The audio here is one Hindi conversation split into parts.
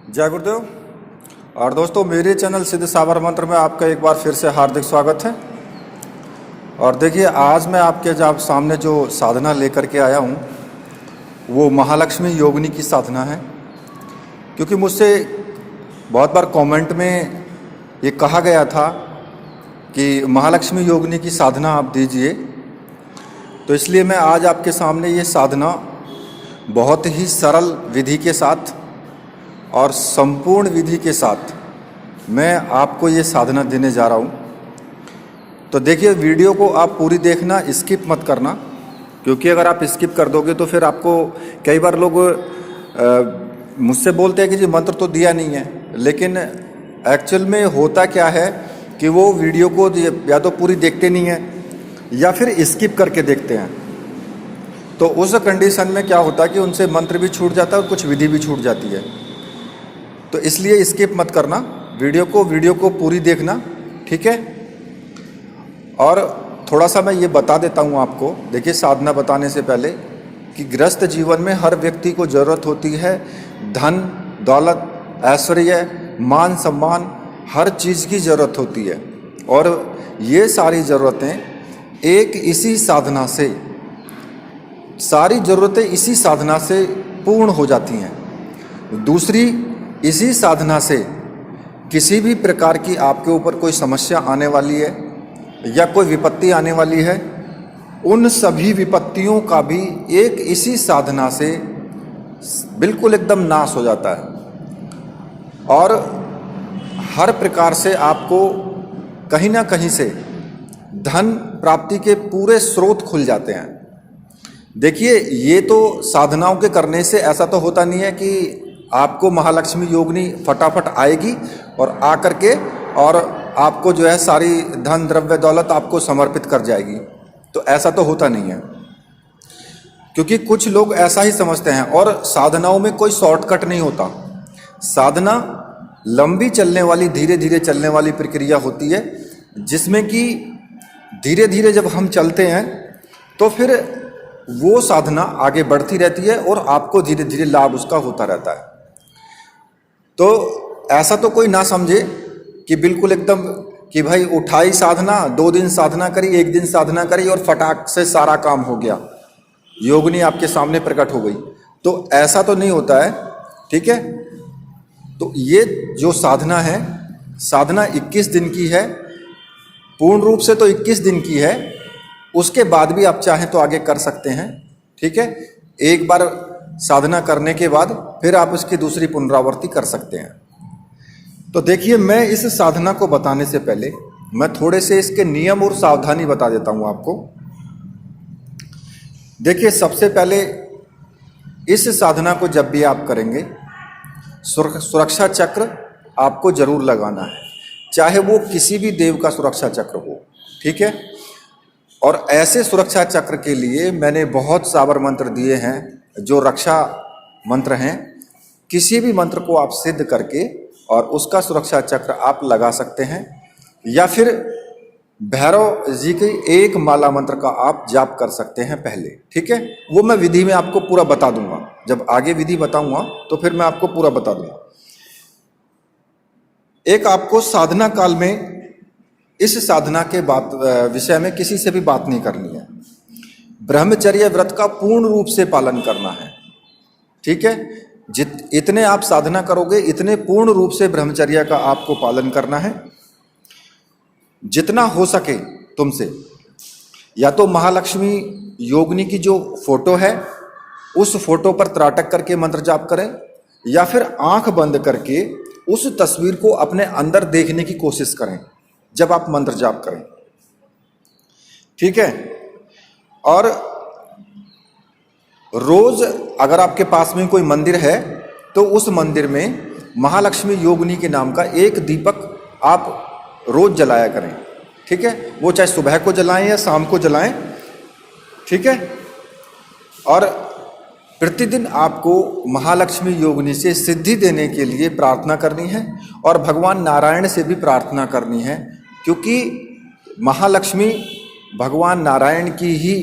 जय गुरुदेव। और दोस्तों, मेरे चैनल सिद्ध साबर मंत्र में आपका एक बार फिर से हार्दिक स्वागत है। और देखिए, आज मैं आपके सामने जो साधना लेकर के आया हूँ वो महालक्ष्मी योगिनी की साधना है। क्योंकि मुझसे बहुत बार कमेंट में ये कहा गया था कि महालक्ष्मी योगिनी की साधना आप दीजिए, तो इसलिए मैं आज आपके सामने ये साधना बहुत ही सरल विधि के साथ और संपूर्ण विधि के साथ मैं आपको ये साधना देने जा रहा हूँ। तो देखिए, वीडियो को आप पूरी देखना, स्किप मत करना, क्योंकि अगर आप स्किप कर दोगे तो फिर आपको कई बार लोग मुझसे बोलते हैं कि जी मंत्र तो दिया नहीं है, लेकिन एक्चुअल में होता क्या है कि वो वीडियो को या तो पूरी देखते नहीं हैं या फिर स्किप करके देखते हैं। तो उस कंडीशन में क्या होता है कि उनसे मंत्र भी छूट जाता है और कुछ विधि भी छूट जाती है। तो इसलिए स्किप मत करना, वीडियो को पूरी देखना, ठीक है। और थोड़ा सा मैं ये बता देता हूँ आपको। देखिए, साधना बताने से पहले कि गृहस्थ जीवन में हर व्यक्ति को ज़रूरत होती है धन दौलत, ऐश्वर्य, मान सम्मान, हर चीज़ की ज़रूरत होती है। और ये सारी ज़रूरतें एक इसी साधना से, सारी ज़रूरतें इसी साधना से पूर्ण हो जाती हैं। दूसरी, इसी साधना से किसी भी प्रकार की आपके ऊपर कोई समस्या आने वाली है या कोई विपत्ति आने वाली है, उन सभी विपत्तियों का भी एक इसी साधना से बिल्कुल एकदम नाश हो जाता है। और हर प्रकार से आपको कहीं ना कहीं से धन प्राप्ति के पूरे स्रोत खुल जाते हैं। देखिए, ये तो साधनाओं के करने से ऐसा तो होता नहीं है कि आपको महालक्ष्मी योगिनी फटाफट आएगी और आकर के और आपको जो है सारी धन द्रव्य दौलत आपको समर्पित कर जाएगी। तो ऐसा तो होता नहीं है, क्योंकि कुछ लोग ऐसा ही समझते हैं। और साधनाओं में कोई शॉर्टकट नहीं होता। साधना लंबी चलने वाली, धीरे धीरे चलने वाली प्रक्रिया होती है, जिसमें कि धीरे धीरे जब हम चलते हैं तो फिर वो साधना आगे बढ़ती रहती है और आपको धीरे धीरे लाभ उसका होता रहता है। तो ऐसा तो कोई ना समझे कि बिल्कुल एकदम कि भाई उठाई साधना, 2 दिन साधना करी, 1 दिन साधना करी और फटाक से सारा काम हो गया, योगिनी आपके सामने प्रकट हो गई। तो ऐसा तो नहीं होता है, ठीक है। तो ये जो साधना है, साधना 21 दिन की है, पूर्ण रूप से तो 21 दिन की है। उसके बाद भी आप चाहें तो आगे कर सकते हैं, ठीक है। एक बार साधना करने के बाद फिर आप इसकी दूसरी पुनरावृत्ति कर सकते हैं। तो देखिए, मैं इस साधना को बताने से पहले मैं थोड़े से इसके नियम और सावधानी बता देता हूं आपको। देखिए, सबसे पहले इस साधना को जब भी आप करेंगे, सुरक्षा चक्र आपको जरूर लगाना है, चाहे वो किसी भी देव का सुरक्षा चक्र हो, ठीक है। और ऐसे सुरक्षा चक्र के लिए मैंने बहुत साबर मंत्र दिए हैं जो रक्षा मंत्र हैं। किसी भी मंत्र को आप सिद्ध करके और उसका सुरक्षा चक्र आप लगा सकते हैं, या फिर भैरव जी की एक माला मंत्र का आप जाप कर सकते हैं पहले, ठीक है। वो मैं विधि में आपको पूरा बता दूंगा, जब आगे विधि बताऊंगा तो फिर मैं आपको पूरा बता दूंगा। एक आपको साधना काल में इस साधना के विषय में किसी से भी बात नहीं करनी है। ब्रह्मचर्य व्रत का पूर्ण रूप से पालन करना है, ठीक है। इतने आप साधना करोगे, इतने पूर्ण रूप से ब्रह्मचर्य का आपको पालन करना है। जितना हो सके तुमसे, या तो महालक्ष्मी योगिनी की जो फोटो है उस फोटो पर त्राटक करके मंत्र जाप करें, या फिर आंख बंद करके उस तस्वीर को अपने अंदर देखने की कोशिश करें जब आप मंत्र जाप करें, ठीक है। और रोज अगर आपके पास में कोई मंदिर है तो उस मंदिर में महालक्ष्मी योगिनी के नाम का एक दीपक आप रोज जलाया करें, ठीक है। वो चाहे सुबह को जलाएं या शाम को जलाएं, ठीक है। और प्रतिदिन आपको महालक्ष्मी योगिनी से सिद्धि देने के लिए प्रार्थना करनी है और भगवान नारायण से भी प्रार्थना करनी है, क्योंकि महालक्ष्मी भगवान नारायण की ही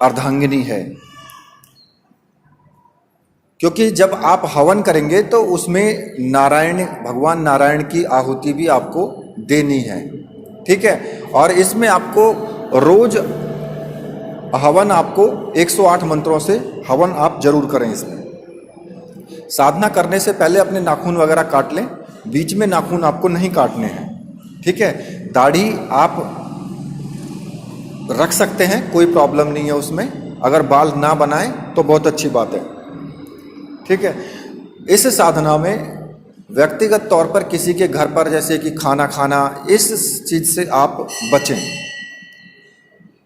अर्धांगिनी है। क्योंकि जब आप हवन करेंगे तो उसमें नारायण, भगवान नारायण की आहुति भी आपको देनी है, ठीक है। और इसमें आपको रोज हवन, आपको 108 मंत्रों से हवन आप जरूर करें। इसमें साधना करने से पहले अपने नाखून वगैरह काट लें, बीच में नाखून आपको नहीं काटने हैं, ठीक है। दाढ़ी आप रख सकते हैं, कोई प्रॉब्लम नहीं है उसमें। अगर बाल ना बनाएं तो बहुत अच्छी बात है, ठीक है। इस साधना में व्यक्तिगत तौर पर किसी के घर पर जैसे कि खाना खाना, इस चीज से आप बचें।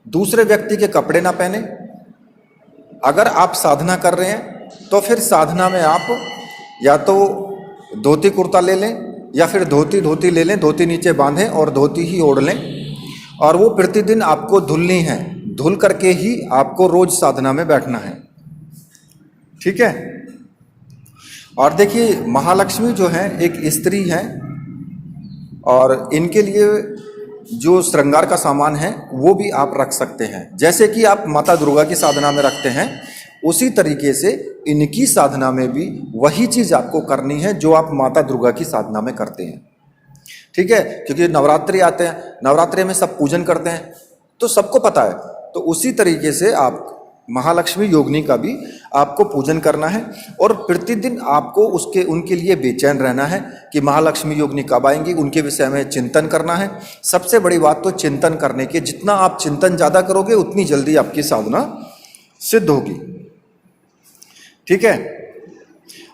दूसरे व्यक्ति के कपड़े ना पहने। अगर आप साधना कर रहे हैं तो फिर साधना में आप या तो धोती कुर्ता ले लें या फिर धोती ले लें, धोती नीचे बांधें और धोती ही ओढ़ लें। और वो प्रतिदिन आपको धुलनी है, धुल करके ही आपको रोज साधना में बैठना है, ठीक है। और देखिए, महालक्ष्मी जो है एक स्त्री है और इनके लिए जो श्रृंगार का सामान है वो भी आप रख सकते हैं। जैसे कि आप माता दुर्गा की साधना में रखते हैं, उसी तरीके से इनकी साधना में भी वही चीज आपको करनी है जो आप माता दुर्गा की साधना में करते हैं, ठीक है। क्योंकि नवरात्रि आते हैं, नवरात्रि में सब पूजन करते हैं तो सबको पता है। तो उसी तरीके से आप महालक्ष्मी योगिनी का भी आपको पूजन करना है और प्रतिदिन आपको उनके लिए बेचैन रहना है कि महालक्ष्मी योगिनी कब आएंगी, उनके विषय में चिंतन करना है। सबसे बड़ी बात तो चिंतन करने की, जितना आप चिंतन ज़्यादा करोगे उतनी जल्दी आपकी साधना सिद्ध होगी, ठीक है।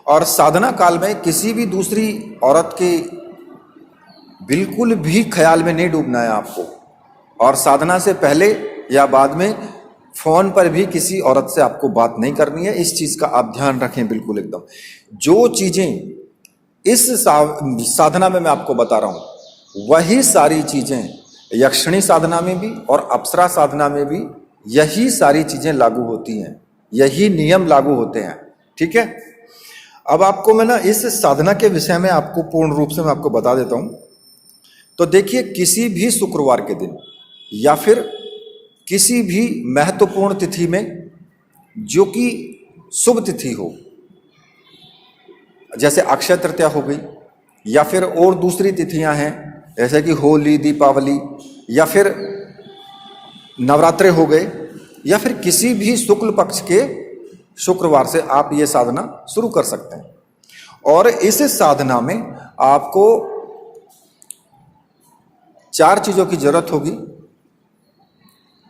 और साधना काल में किसी भी दूसरी औरत के बिल्कुल भी ख्याल में नहीं डूबना है आपको। और साधना से पहले या बाद में फोन पर भी किसी औरत से आपको बात नहीं करनी है। इस चीज का आप ध्यान रखें बिल्कुल एकदम। जो चीजें इस साधना में मैं आपको बता रहा हूं वही सारी चीजें यक्षिणी साधना में भी और अप्सरा साधना में भी यही सारी चीजें लागू होती हैं, यही नियम लागू होते हैं, ठीक है। अब आपको मैं ना इस साधना के विषय में आपको पूर्ण रूप से मैं आपको बता देता हूं। तो देखिए, किसी भी शुक्रवार के दिन या फिर किसी भी महत्वपूर्ण तिथि में जो कि शुभ तिथि हो, जैसे अक्षय तृतीया हो गई या फिर और दूसरी तिथियां हैं जैसे कि होली, दीपावली या फिर नवरात्रे हो गए, या फिर किसी भी शुक्ल पक्ष के शुक्रवार से आप ये साधना शुरू कर सकते हैं। और इस साधना में आपको 4 चीजों की जरूरत होगी।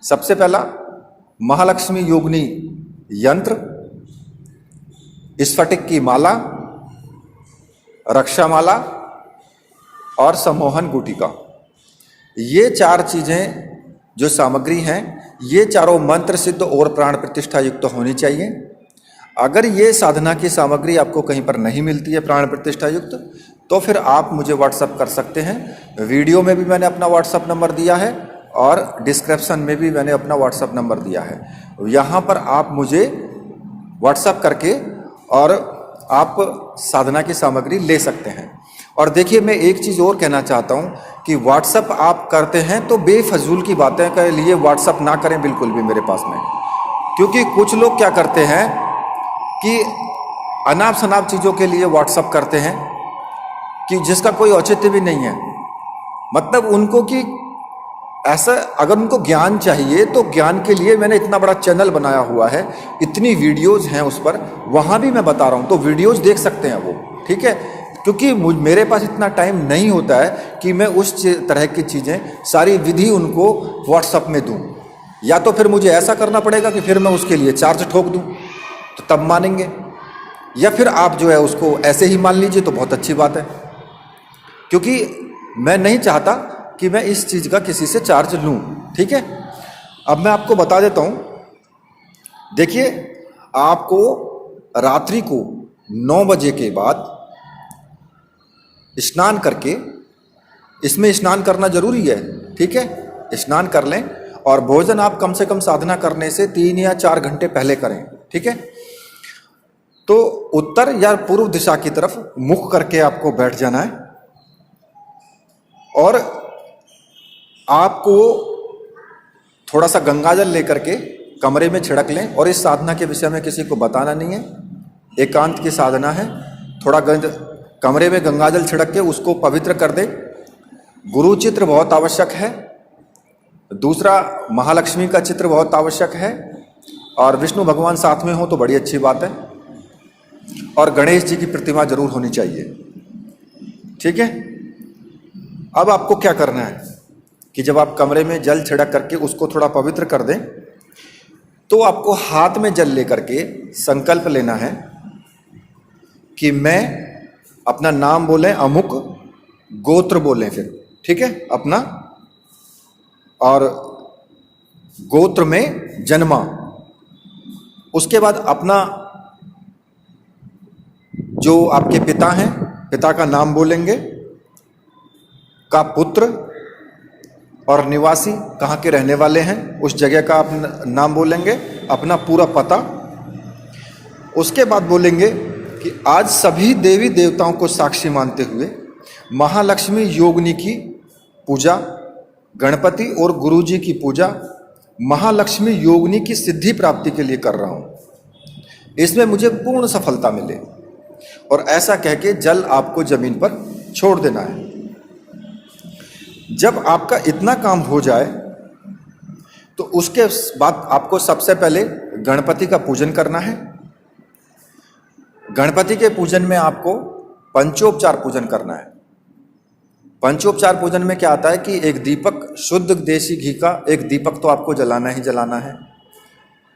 सबसे पहला, महालक्ष्मी योगिनी यंत्र, स्फटिक की माला, रक्षा माला और सम्मोहन गुटिका। ये 4 चीजें जो सामग्री हैं, ये चारों मंत्र सिद्ध और प्राण प्रतिष्ठा युक्त होनी चाहिए। अगर ये साधना की सामग्री आपको कहीं पर नहीं मिलती है प्राण प्रतिष्ठा युक्त, तो फिर आप मुझे व्हाट्सअप कर सकते हैं। वीडियो में भी मैंने अपना व्हाट्सअप नंबर दिया है और डिस्क्रिप्शन में भी मैंने अपना व्हाट्सअप नंबर दिया है। यहाँ पर आप मुझे व्हाट्सअप करके और आप साधना की सामग्री ले सकते हैं। और देखिए, मैं एक चीज़ और कहना चाहता हूँ कि व्हाट्सअप आप करते हैं तो बेफजूल की बातें के लिए व्हाट्सअप ना करें बिल्कुल भी मेरे पास में। क्योंकि कुछ लोग क्या करते हैं कि अनाप शनाप चीज़ों के लिए व्हाट्सअप करते हैं कि जिसका कोई औचित्य भी नहीं है। मतलब उनको कि ऐसा, अगर उनको ज्ञान चाहिए तो ज्ञान के लिए मैंने इतना बड़ा चैनल बनाया हुआ है, इतनी वीडियोज़ हैं उस पर, वहाँ भी मैं बता रहा हूँ, तो वीडियोज़ देख सकते हैं वो, ठीक है। क्योंकि मेरे पास इतना टाइम नहीं होता है कि मैं उस तरह की चीज़ें सारी विधि उनको व्हाट्सअप में दूँ। या तो फिर मुझे ऐसा करना पड़ेगा कि फिर मैं उसके लिए चार्ज ठोक दूँ तो तब मानेंगे, या फिर आप जो है उसको ऐसे ही मान लीजिए तो बहुत अच्छी बात है। क्योंकि मैं नहीं चाहता कि मैं इस चीज़ का किसी से चार्ज लूँ, ठीक है। अब मैं आपको बता देता हूँ। देखिए, आपको रात्रि को 9 बजे के बाद स्नान करके, इसमें स्नान करना जरूरी है, ठीक है, स्नान कर लें। और भोजन आप कम से कम साधना करने से 3 या 4 घंटे पहले करें, ठीक है। तो उत्तर या पूर्व दिशा की तरफ मुख करके आपको बैठ जाना है और आपको थोड़ा सा गंगाजल लेकर के कमरे में छिड़क लें। और इस साधना के विषय में किसी को बताना नहीं है, एकांत की साधना है। थोड़ा कमरे में गंगाजल छिड़क के उसको पवित्र कर दे। गुरु चित्र बहुत आवश्यक है। दूसरा, महालक्ष्मी का चित्र बहुत आवश्यक है, और विष्णु भगवान साथ में हो तो बड़ी अच्छी बात है, और गणेश जी की प्रतिमा जरूर होनी चाहिए। ठीक है। अब आपको क्या करना है कि जब आप कमरे में जल छिड़क करके उसको थोड़ा पवित्र कर दें, तो आपको हाथ में जल लेकर के संकल्प लेना है कि मैं अपना नाम बोलें, अमुक गोत्र बोलें फिर, ठीक है, अपना, और गोत्र में जन्मा। उसके बाद अपना जो आपके पिता हैं, पिता का नाम बोलेंगे, का पुत्र और निवासी, कहाँ के रहने वाले हैं उस जगह का आप नाम बोलेंगे, अपना पूरा पता। उसके बाद बोलेंगे कि आज सभी देवी देवताओं को साक्षी मानते हुए महालक्ष्मी योगिनी की पूजा, गणपति और गुरुजी की पूजा महालक्ष्मी योगिनी की सिद्धि प्राप्ति के लिए कर रहा हूँ, इसमें मुझे पूर्ण सफलता मिले। और ऐसा कह के जल आपको जमीन पर छोड़ देना है। जब आपका इतना काम हो जाए तो उसके बाद आपको सबसे पहले गणपति का पूजन करना है। गणपति के पूजन में आपको पंचोपचार पूजन करना है। पंचोपचार पूजन में क्या आता है कि एक दीपक, शुद्ध देसी घी का एक दीपक तो आपको जलाना ही जलाना है।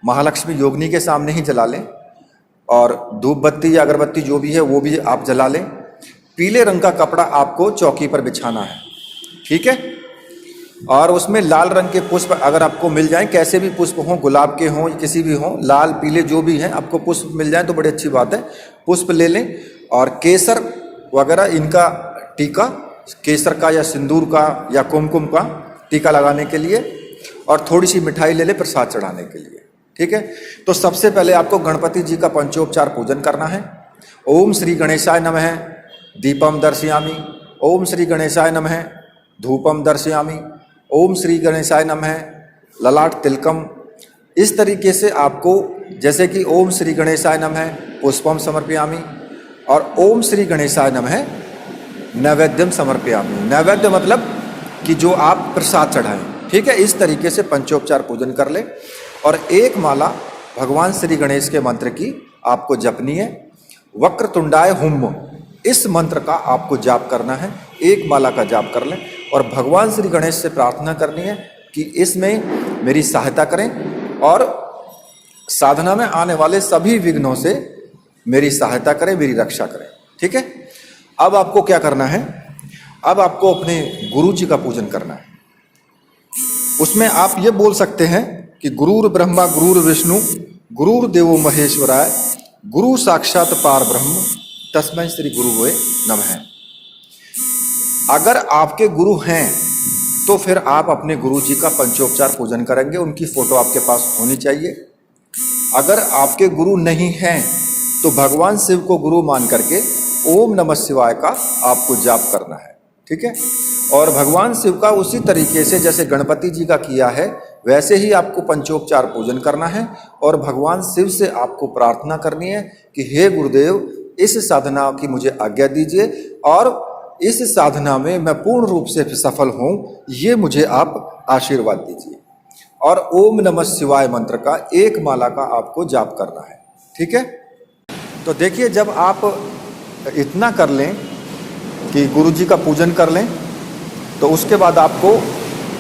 महालक्ष्मी योगिनी के सामने ही जला लें, और धूप बत्ती या अगरबत्ती जो भी है वो भी आप जला लें। पीले रंग का कपड़ा आपको चौकी पर बिछाना है, ठीक है, और उसमें लाल रंग के पुष्प अगर आपको मिल जाएं, कैसे भी पुष्प हों, गुलाब के हों, किसी भी हों, लाल पीले जो भी हैं, आपको पुष्प मिल जाए तो बड़ी अच्छी बात है। पुष्प ले लें, और केसर वगैरह इनका टीका, केसर का या सिंदूर का या कुमकुम का टीका लगाने के लिए, और थोड़ी सी मिठाई ले लें प्रसाद चढ़ाने के लिए, ठीक है। तो सबसे पहले आपको गणपति जी का पंचोपचार पूजन करना है। ओम श्री गणेशाय नमः दीपम दर्शयामि, ओम श्री गणेशाय नमः धूपम दर्शयामि, ओम श्री गणेशाय नमः ललाट तिलकम। इस तरीके से आपको, जैसे कि ओम श्री गणेशाय नमः पुष्पम समर्पयामि, और ओम श्री गणेशाय नमः नैवेद्यम समर्पयामि। नैवेद्य मतलब कि जो आप प्रसाद चढ़ाएं, ठीक है। इस तरीके से पंचोपचार पूजन कर ले, और एक माला भगवान श्री गणेश के मंत्र की आपको जपनी है। वक्रतुंडाय हुम, इस मंत्र का आपको जाप करना है। एक माला का जाप कर लें, और भगवान श्री गणेश से प्रार्थना करनी है कि इसमें मेरी सहायता करें, और साधना में आने वाले सभी विघ्नों से मेरी सहायता करें, मेरी रक्षा करें, ठीक है। अब आपको क्या करना है, अब आपको अपने गुरु जी का पूजन करना है। उसमें आप ये बोल सकते हैं कि गुरुर ब्रह्मा गुरुर विष्णु गुरुर देवो महेश्वराय गुरु साक्षात पार ब्रह्म तस्मै श्री गुरुवे नमः। अगर आपके गुरु हैं तो फिर आप अपने गुरु जी का पंचोपचार पूजन करेंगे, उनकी फोटो आपके पास होनी चाहिए। अगर आपके गुरु नहीं हैं तो भगवान शिव को गुरु मान करके ओम नमः शिवाय का आपको जाप करना है, ठीक है। और भगवान शिव का उसी तरीके से जैसे गणपति जी का किया है वैसे ही आपको पंचोपचार पूजन करना है, और भगवान शिव से आपको प्रार्थना करनी है कि हे गुरुदेव, इस साधना की मुझे आज्ञा दीजिए, और इस साधना में मैं पूर्ण रूप से सफल हूँ, ये मुझे आप आशीर्वाद दीजिए। और ओम नमः शिवाय मंत्र का एक माला का आपको जाप करना है, ठीक है। तो देखिए, जब आप इतना कर लें कि गुरु जी का पूजन कर लें, तो उसके बाद आपको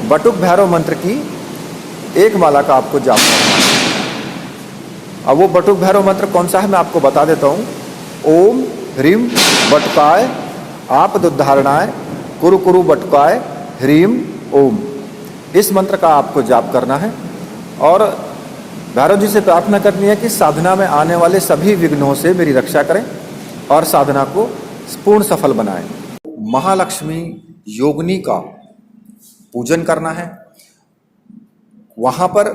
बटुक भैरव मंत्र की एक माला का आपको जाप करना है। अब वो बटुक भैरव मंत्र कौन सा है मैं आपको बता देता हूँ। ओम ह्रीम बटुकाय आपदुद्धारणाय कुरु कुरु बटुकाय ह्रीम ओम, इस मंत्र का आपको जाप करना है, और भैरव जी से प्रार्थना करनी है कि साधना में आने वाले सभी विघ्नों से मेरी रक्षा करें और साधना को पूर्ण सफल बनाएं। महालक्ष्मी योगिनी का पूजन करना है। वहाँ पर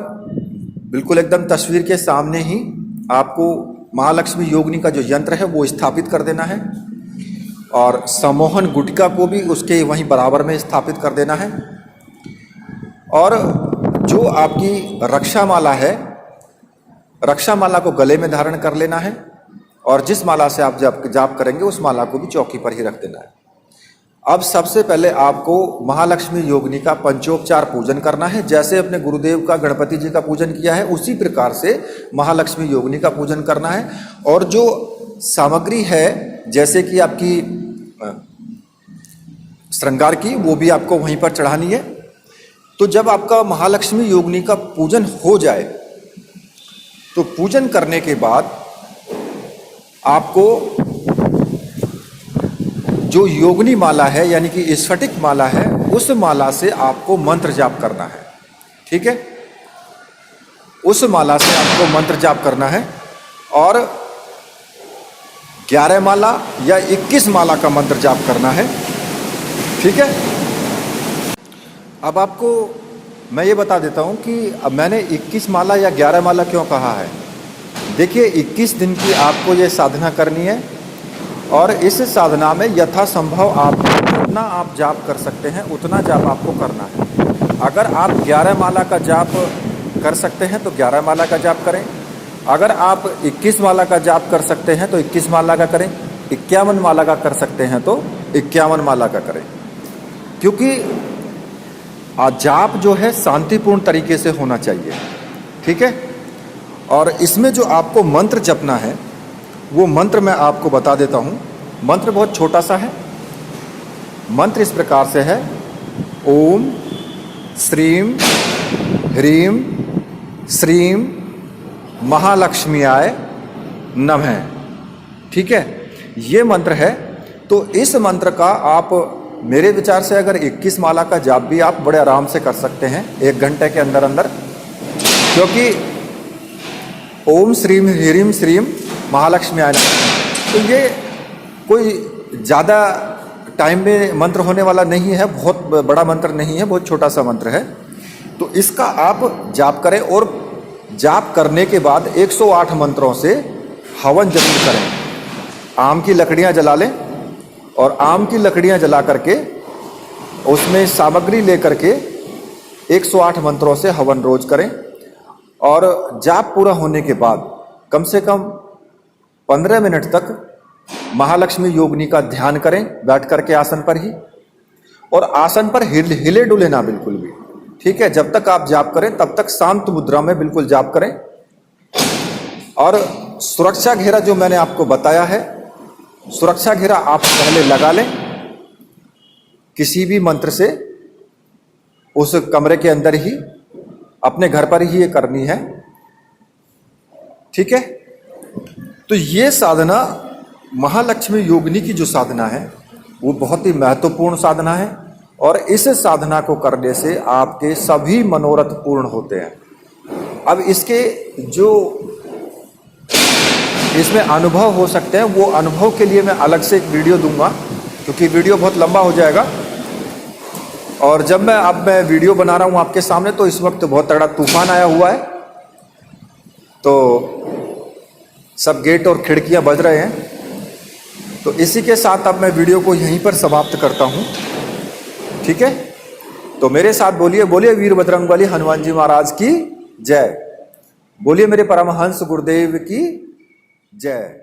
बिल्कुल एकदम तस्वीर के सामने ही आपको महालक्ष्मी योगिनी का जो यंत्र है वो स्थापित कर देना है, और सम्मोहन गुटिका को भी उसके वहीं बराबर में स्थापित कर देना है। और जो आपकी रक्षा माला है, रक्षा माला को गले में धारण कर लेना है, और जिस माला से आप जाप करेंगे उस माला को भी चौकी पर ही रख देना है। अब सबसे पहले आपको महालक्ष्मी योगिनी का पंचोपचार पूजन करना है। जैसे अपने गुरुदेव का, गणपति जी का पूजन किया है, उसी प्रकार से महालक्ष्मी योगिनी का पूजन करना है। और जो सामग्री है जैसे कि आपकी श्रृंगार की, वो भी आपको वहीं पर चढ़ानी है। तो जब आपका महालक्ष्मी योगिनी का पूजन हो जाए तो पूजन करने के बाद आपको जो योगिनी माला है यानी कि स्फटिक माला है, उस माला से आपको मंत्र जाप करना है। ठीक है, उस माला से आपको मंत्र जाप करना है और 11 माला या 21 माला का मंत्र जाप करना है। ठीक है, अब आपको मैं ये बता देता हूँ कि अब मैंने 21 माला या 11 माला क्यों कहा है। देखिए, 21 दिन की आपको ये साधना करनी है और इस साधना में यथासंभव आप जितना आप जाप कर सकते हैं उतना जाप आपको करना है। अगर आप 11 माला का जाप कर सकते हैं तो 11 माला का जाप करें। अगर आप 21 माला का जाप कर सकते हैं तो 21 माला का करें। 51 माला का कर सकते हैं तो 51 माला का करें, क्योंकि जाप जो है शांतिपूर्ण तरीके से होना चाहिए। ठीक है, और इसमें जो आपको मंत्र जपना है वो मंत्र मैं आपको बता देता हूँ। मंत्र बहुत छोटा सा है। मंत्र इस प्रकार से है, ओम श्रीम ह्रीम श्रीम महालक्ष्मीयाय नमः। ठीक है, ये मंत्र है। तो इस मंत्र का आप मेरे विचार से अगर 21 माला का जाप भी आप बड़े आराम से कर सकते हैं 1 घंटे के अंदर अंदर, क्योंकि ओम श्रीम ह्रीम श्रीम महालक्ष्मीयाय नमः तो ये कोई ज़्यादा टाइम में मंत्र होने वाला नहीं है, बहुत बड़ा मंत्र नहीं है, बहुत छोटा सा मंत्र है। तो इसका आप जाप करें और जाप करने के बाद 108 मंत्रों से हवन जरूर करें। आम की लकड़ियाँ जला लें और आम की लकड़ियाँ जला करके उसमें सामग्री लेकर के 108 मंत्रों से हवन रोज करें। और जाप पूरा होने के बाद कम से कम 15 मिनट तक महालक्ष्मी योगिनी का ध्यान करें बैठ करके आसन पर ही, और आसन पर हिले डुले ना बिल्कुल भी। ठीक है, जब तक आप जाप करें तब तक शांत मुद्रा में बिल्कुल जाप करें। और सुरक्षा घेरा जो मैंने आपको बताया है, सुरक्षा घेरा आप पहले लगा लें किसी भी मंत्र से, उस कमरे के अंदर ही, अपने घर पर ही ये करनी है। ठीक है, तो ये साधना महालक्ष्मी योगिनी की जो साधना है वो बहुत ही महत्वपूर्ण साधना है और इस साधना को करने से आपके सभी मनोरथ पूर्ण होते हैं। अब इसके जो इसमें अनुभव हो सकते हैं वो अनुभव के लिए मैं अलग से एक वीडियो दूंगा, क्योंकि वीडियो बहुत लंबा हो जाएगा। और जब मैं वीडियो बना रहा हूँ आपके सामने तो इस वक्त बहुत तगड़ा तूफान आया हुआ है, तो सब गेट और खिड़कियां बज रहे हैं। तो इसी के साथ अब मैं वीडियो को यहीं पर समाप्त करता हूँ। ठीक है, तो मेरे साथ बोलिए, बोलिए वीर बजरंगबली हनुमान जी महाराज की जय, बोलिए मेरे परमहंस गुरुदेव की जय।